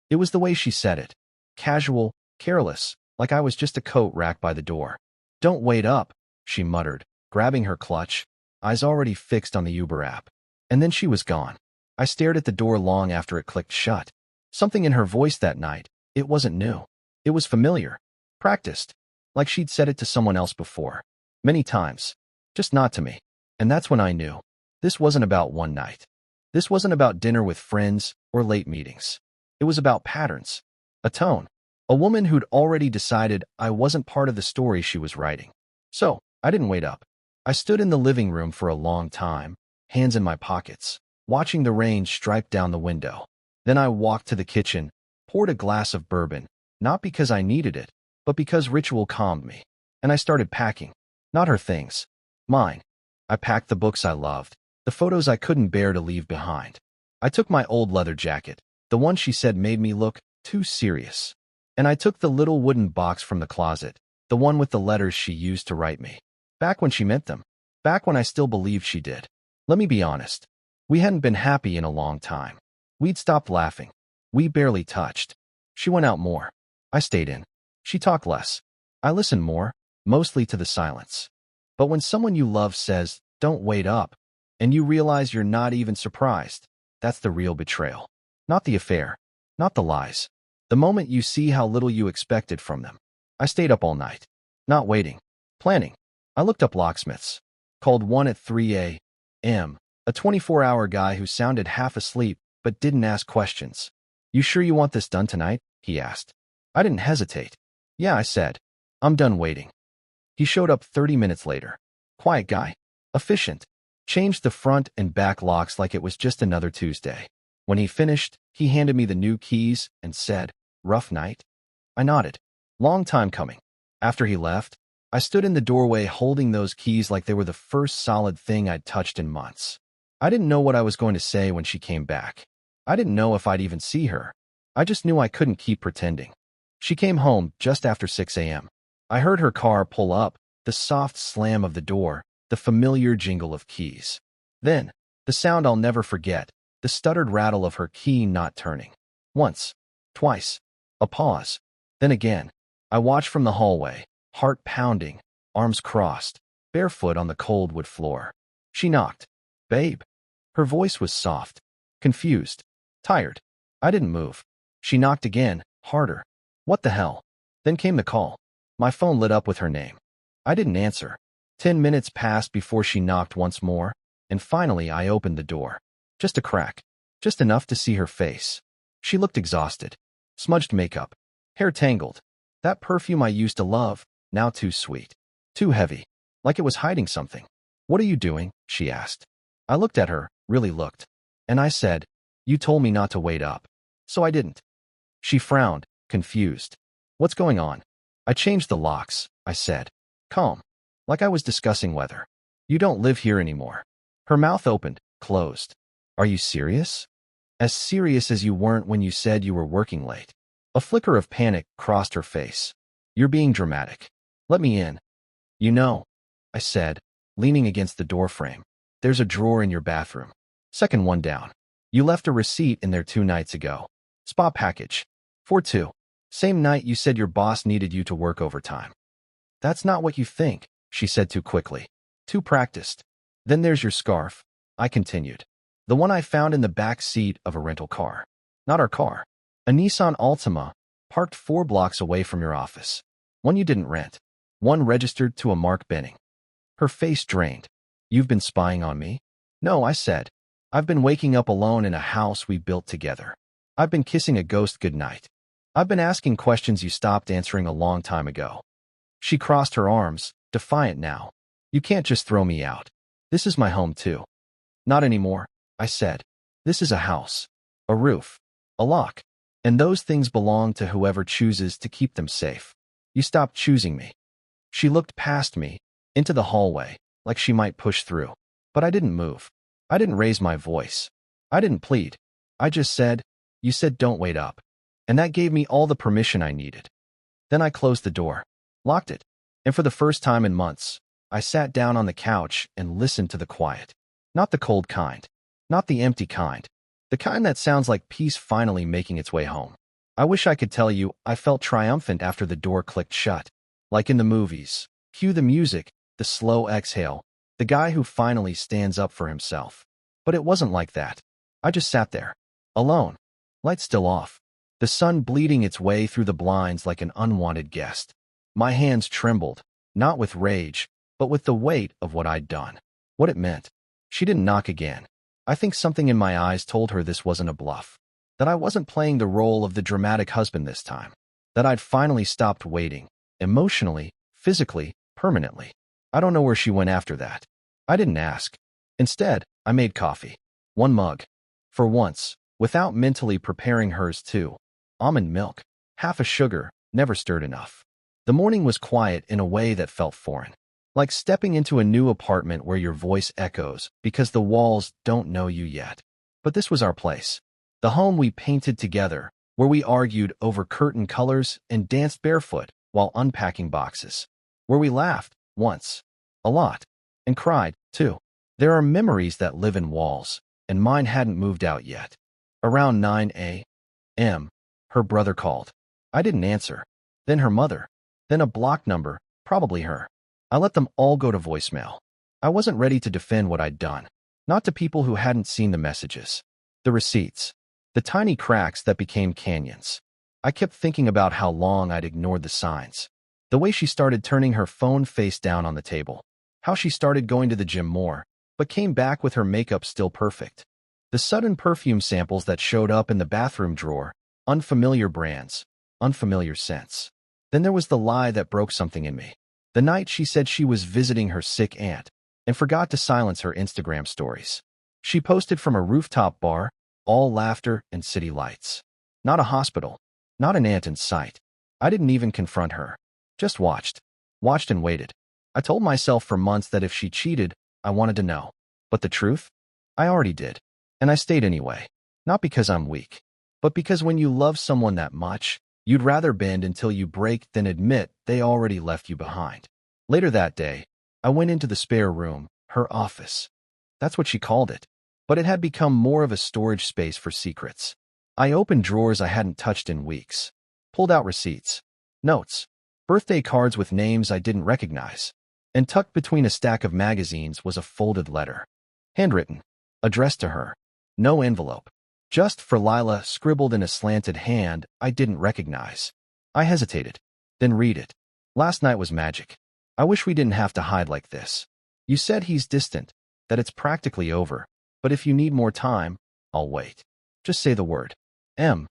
It was the way she said it. Casual, careless, like I was just a coat rack by the door. "Don't wait up," she muttered, grabbing her clutch, eyes already fixed on the Uber app. And then she was gone. I stared at the door long after it clicked shut. Something in her voice that night, it wasn't new. It was familiar. Practiced. Like she'd said it to someone else before. Many times. Just not to me. And that's when I knew. This wasn't about one night. This wasn't about dinner with friends or late meetings. It was about patterns. A tone. A woman who'd already decided I wasn't part of the story she was writing. So, I didn't wait up. I stood in the living room for a long time, hands in my pockets, watching the rain stripe down the window. Then I walked to the kitchen, poured a glass of bourbon, not because I needed it, but because ritual calmed me. And I started packing. Not her things. Mine. I packed the books I loved, the photos I couldn't bear to leave behind. I took my old leather jacket, the one she said made me look too serious. And I took the little wooden box from the closet, the one with the letters she used to write me. Back when she meant them. Back when I still believed she did. Let me be honest. We hadn't been happy in a long time. We'd stopped laughing. We barely touched. She went out more. I stayed in. She talked less. I listened more, mostly to the silence. But when someone you love says, "Don't wait up," and you realize you're not even surprised, that's the real betrayal. Not the affair. Not the lies. The moment you see how little you expected from them. I stayed up all night. Not waiting. Planning. I looked up locksmiths. Called one at 3 a.m. A 24-hour guy who sounded half asleep but didn't ask questions. "You sure you want this done tonight?" he asked. I didn't hesitate. "Yeah," I said. "I'm done waiting." He showed up 30 minutes later. Quiet guy. Efficient. Changed the front and back locks like it was just another Tuesday. When he finished, he handed me the new keys and said, "Rough night?" I nodded. Long time coming. After he left, I stood in the doorway holding those keys like they were the first solid thing I'd touched in months. I didn't know what I was going to say when she came back. I didn't know if I'd even see her. I just knew I couldn't keep pretending. She came home just after 6 a.m. I heard her car pull up, the soft slam of the door, the familiar jingle of keys. Then, the sound I'll never forget, the stuttered rattle of her key not turning. Once. Twice. A pause. Then again. I watched from the hallway, heart pounding, arms crossed, barefoot on the cold wood floor. She knocked. "Babe." Her voice was soft, confused, tired. I didn't move. She knocked again, harder. What the hell? Then came the call. My phone lit up with her name. I didn't answer. 10 minutes passed before she knocked once more, and finally I opened the door. Just a crack. Just enough to see her face. She looked exhausted. Smudged makeup. Hair tangled. That perfume I used to love, now too sweet. Too heavy. Like it was hiding something. "What are you doing?" she asked. I looked at her, really looked. And I said, "You told me not to wait up. So I didn't." She frowned, confused. "What's going on?" "I changed the locks," I said. Calm. Like I was discussing weather. "You don't live here anymore." Her mouth opened, closed. "Are you serious?" "As serious as you weren't when you said you were working late." A flicker of panic crossed her face. "You're being dramatic. Let me in." "You know," I said, leaning against the doorframe, "there's a drawer in your bathroom. Second one down. You left a receipt in there 2 nights ago. Spa package. For 2. Same night you said your boss needed you to work overtime." "That's not what you think," she said too quickly. Too practiced. "Then there's your scarf," I continued. "The one I found in the back seat of a rental car. Not our car. A Nissan Altima, parked 4 blocks away from your office. One you didn't rent. One registered to a Mark Benning." Her face drained. "You've been spying on me?" "No," I said. "I've been waking up alone in a house we built together. I've been kissing a ghost goodnight. I've been asking questions you stopped answering a long time ago." She crossed her arms, defiant now. "You can't just throw me out. This is my home too." "Not anymore," I said. "This is a house. A roof. A lock. And those things belong to whoever chooses to keep them safe. You stopped choosing me." She looked past me, into the hallway, like she might push through. But I didn't move. I didn't raise my voice. I didn't plead. I just said, "You said don't wait up." And that gave me all the permission I needed. Then I closed the door, locked it, and for the first time in months, I sat down on the couch and listened to the quiet. Not the cold kind. Not the empty kind. The kind that sounds like peace finally making its way home. I wish I could tell you I felt triumphant after the door clicked shut. Like in the movies. Cue the music, the slow exhale, the guy who finally stands up for himself. But it wasn't like that. I just sat there. Alone. Lights still off. The sun bleeding its way through the blinds like an unwanted guest. My hands trembled, not with rage, but with the weight of what I'd done. What it meant. She didn't knock again. I think something in my eyes told her this wasn't a bluff. That I wasn't playing the role of the dramatic husband this time. That I'd finally stopped waiting. Emotionally, physically, permanently. I don't know where she went after that. I didn't ask. Instead, I made coffee. 1 mug. For once, without mentally preparing hers too. Almond milk. Half a sugar, never stirred enough. The morning was quiet in a way that felt foreign. Like stepping into a new apartment where your voice echoes because the walls don't know you yet. But this was our place. The home we painted together, where we argued over curtain colors and danced barefoot while unpacking boxes. Where we laughed, once. A lot. And cried, too. There are memories that live in walls, and mine hadn't moved out yet. Around 9 a.m., her brother called. I didn't answer. Then her mother. Then a block number, probably her. I let them all go to voicemail. I wasn't ready to defend what I'd done. Not to people who hadn't seen the messages. The receipts. The tiny cracks that became canyons. I kept thinking about how long I'd ignored the signs. The way she started turning her phone face down on the table. How she started going to the gym more, but came back with her makeup still perfect. The sudden perfume samples that showed up in the bathroom drawer. Unfamiliar brands. Unfamiliar scents. Then there was the lie that broke something in me. The night she said she was visiting her sick aunt and forgot to silence her Instagram stories. She posted from a rooftop bar, all laughter and city lights. Not a hospital. Not an aunt in sight. I didn't even confront her. Just watched. Watched and waited. I told myself for months that if she cheated, I wanted to know. But the truth? I already did. And I stayed anyway. Not because I'm weak. But because when you love someone that much, you'd rather bend until you break than admit they already left you behind. Later that day, I went into the spare room, her office. That's what she called it. But it had become more of a storage space for secrets. I opened drawers I hadn't touched in weeks. Pulled out receipts. Notes. Birthday cards with names I didn't recognize. And tucked between a stack of magazines was a folded letter. Handwritten. Addressed to her. No envelope. Just for Lila scribbled in a slanted hand I didn't recognize. I hesitated. Then read it. Last night was magic. I wish we didn't have to hide like this. You said he's distant, that it's practically over, but if you need more time, I'll wait. Just say the word. M.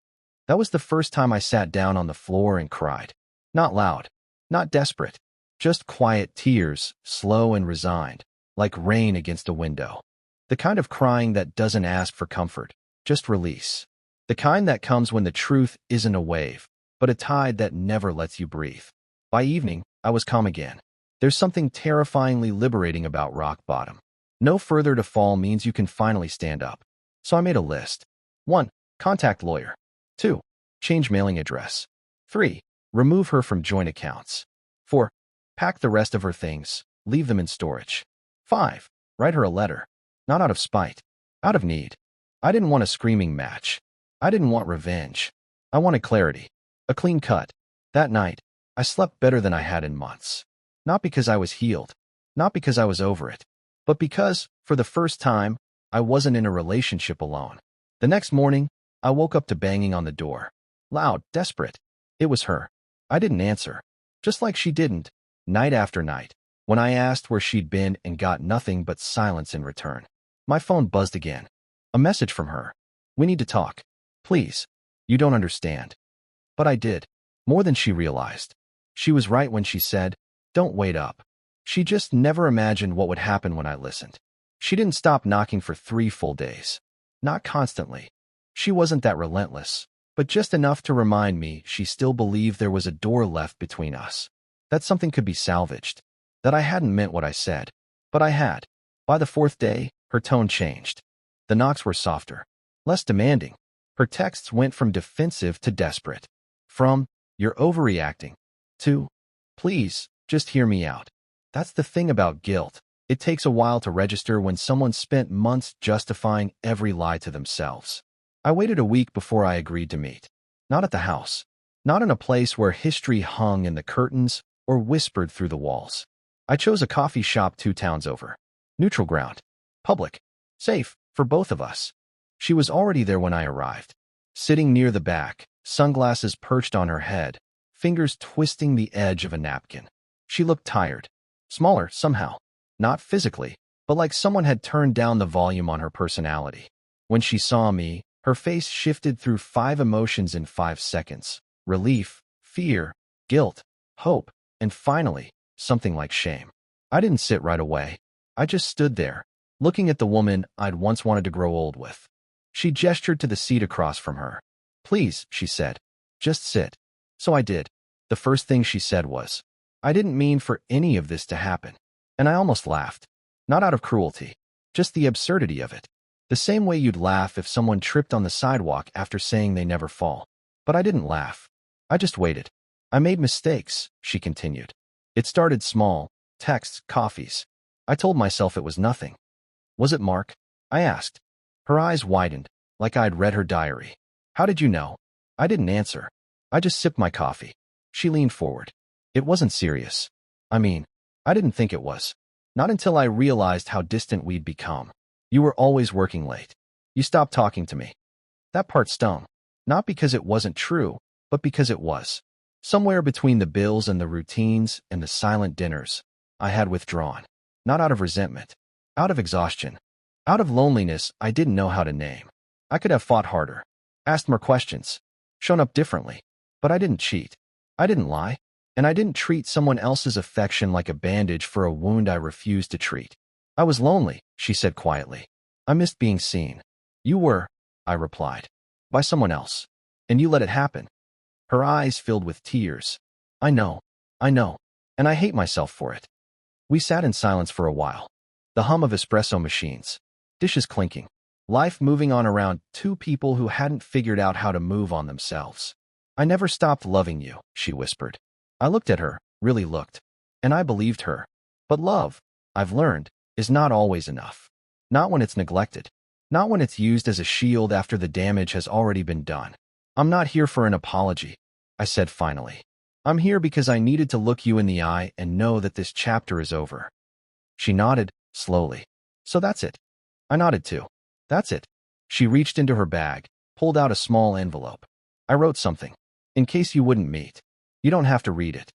That was the first time I sat down on the floor and cried. Not loud. Not desperate. Just quiet tears, slow and resigned, like rain against a window. The kind of crying that doesn't ask for comfort. Just release. The kind that comes when the truth isn't a wave, but a tide that never lets you breathe. By evening, I was calm again. There's something terrifyingly liberating about rock bottom. No further to fall means you can finally stand up. So I made a list. 1. Contact lawyer. 2. Change mailing address. 3. Remove her from joint accounts. 4. Pack the rest of her things. Leave them in storage. 5. Write her a letter. Not out of spite. Out of need. I didn't want a screaming match. I didn't want revenge. I wanted clarity. A clean cut. That night, I slept better than I had in months. Not because I was healed. Not because I was over it. But because, for the first time, I wasn't in a relationship alone. The next morning, I woke up to banging on the door. Loud, desperate. It was her. I didn't answer. Just like she didn't, night after night, when I asked where she'd been and got nothing but silence in return. My phone buzzed again. A message from her. We need to talk. Please. You don't understand. But I did. More than she realized. She was right when she said, don't wait up. She just never imagined what would happen when I listened. She didn't stop knocking for 3 full days. Not constantly. She wasn't that relentless, but just enough to remind me she still believed there was a door left between us. That something could be salvaged. That I hadn't meant what I said. But I had. By the 4th day, her tone changed. The knocks were softer. Less demanding. Her texts went from defensive to desperate. From, you're overreacting, to, please, just hear me out. That's the thing about guilt. It takes a while to register when someone spent months justifying every lie to themselves. I waited a week before I agreed to meet. Not at the house. Not in a place where history hung in the curtains or whispered through the walls. I chose a coffee shop 2 towns over. Neutral ground. Public. Safe, for both of us. She was already there when I arrived. Sitting near the back, sunglasses perched on her head, fingers twisting the edge of a napkin. She looked tired. Smaller, somehow. Not physically, but like someone had turned down the volume on her personality. When she saw me, her face shifted through 5 emotions in 5 seconds. Relief, fear, guilt, hope, and finally, something like shame. I didn't sit right away. I just stood there, looking at the woman I'd once wanted to grow old with. She gestured to the seat across from her. "Please," she said, "just sit." So I did. The first thing she said was, "I didn't mean for any of this to happen." And I almost laughed. Not out of cruelty, just the absurdity of it. The same way you'd laugh if someone tripped on the sidewalk after saying they never fall. But I didn't laugh. I just waited. "I made mistakes," she continued. "It started small. Texts, coffees. I told myself it was nothing." "Was it Mark?" I asked. Her eyes widened, like I'd read her diary. "How did you know?" I didn't answer. I just sipped my coffee. She leaned forward. "It wasn't serious. I mean, I didn't think it was. Not until I realized how distant we'd become. You were always working late. You stopped talking to me." That part stung. Not because it wasn't true, but because it was. Somewhere between the bills and the routines and the silent dinners, I had withdrawn. Not out of resentment. Out of exhaustion. Out of loneliness I didn't know how to name. I could have fought harder. Asked more questions. Shown up differently. But I didn't cheat. I didn't lie. And I didn't treat someone else's affection like a bandage for a wound I refused to treat. "I was lonely," she said quietly. "I missed being seen." "You were," I replied. "By someone else. And you let it happen." Her eyes filled with tears. I know. And I hate myself for it." We sat in silence for a while. The hum of espresso machines. Dishes clinking. Life moving on around 2 people who hadn't figured out how to move on themselves. "I never stopped loving you," she whispered. I looked at her, really looked. And I believed her. But love, I've learned, is not always enough. Not when it's neglected. Not when it's used as a shield after the damage has already been done. "I'm not here for an apology," I said finally. "I'm here because I needed to look you in the eye and know that this chapter is over." She nodded, slowly. "So that's it." I nodded too. "That's it." She reached into her bag, pulled out a small envelope. "I wrote something. In case you wouldn't meet. You don't have to read it."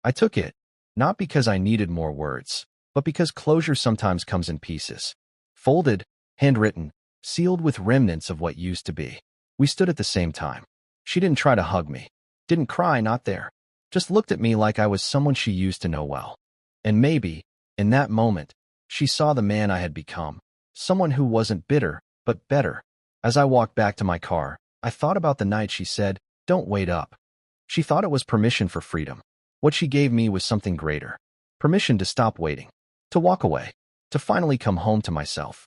I took it, not because I needed more words, but because closure sometimes comes in pieces. Folded, handwritten, sealed with remnants of what used to be. We stood at the same time. She didn't try to hug me. Didn't cry, not there. Just looked at me like I was someone she used to know well. And maybe, in that moment, she saw the man I had become. Someone who wasn't bitter, but better. As I walked back to my car, I thought about the night she said, "Don't wait up." She thought it was permission for freedom. What she gave me was something greater. Permission to stop waiting. To walk away. To finally come home to myself.